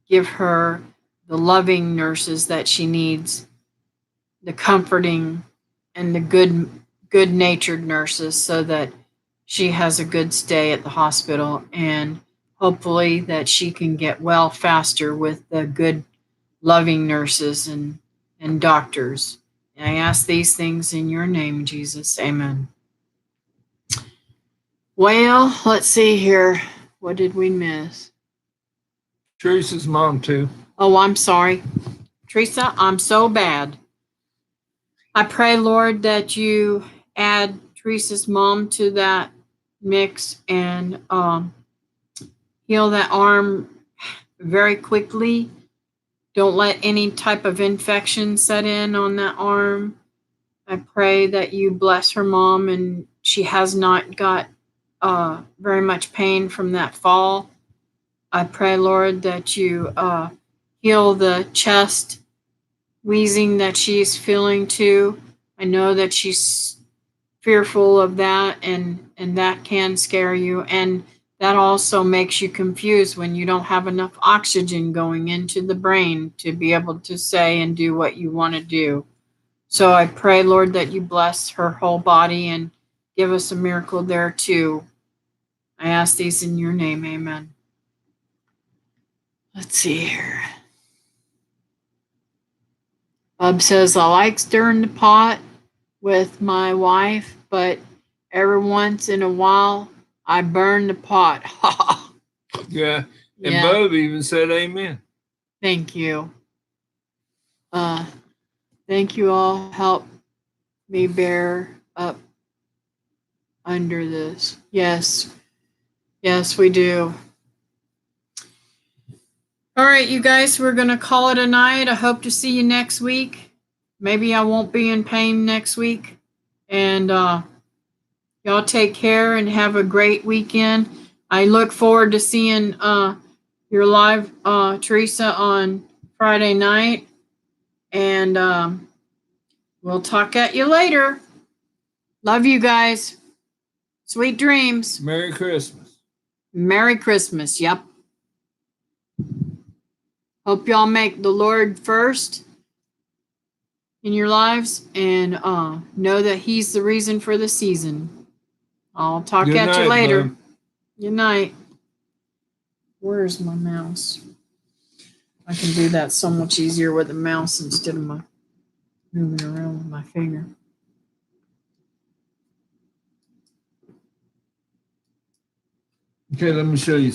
give her the loving nurses that she needs, the comforting and the good-natured nurses, so that she has a good stay at the hospital, and hopefully that she can get well faster with the good, loving nurses and doctors. And I ask these things in your name, Jesus. Amen. Well, let's see here. What did we miss? Teresa's mom, too. Oh, I'm sorry. Teresa, I'm so bad. I pray, Lord, that you add Teresa's mom to that mix and heal that arm very quickly. Don't let any type of infection set in on that arm. I pray that you bless her mom and she has not got very much pain from that fall. I pray, Lord, that you heal the chest wheezing that she's feeling too. I know that she's fearful of that, and that can scare you, and that also makes you confused when you don't have enough oxygen going into the brain to be able to say and do what you want to do. So I pray, Lord, that you bless her whole body and give us a miracle there too. I ask these in your name. Amen. Let's see here. Bub says, I like stirring the pot with my wife, but every once in a while I burn the pot. Yeah. And yeah. Bub even said amen. Thank you. Thank you all. Help me bear up under this. Yes. Yes, we do. All right, you guys, we're going to call it a night. I hope to see you next week. Maybe I won't be in pain next week. And y'all take care and have a great weekend. I look forward to seeing your live, Teresa, on Friday night. And we'll talk at you later. Love you guys. Sweet dreams. Merry Christmas. Merry Christmas. Yep. Hope y'all make the Lord first in your lives and know that he's the reason for the season. I'll talk at you later. Bub. Good night. Where's my mouse? I can do that so much easier with a mouse instead of my moving around with my finger. Okay, let me show you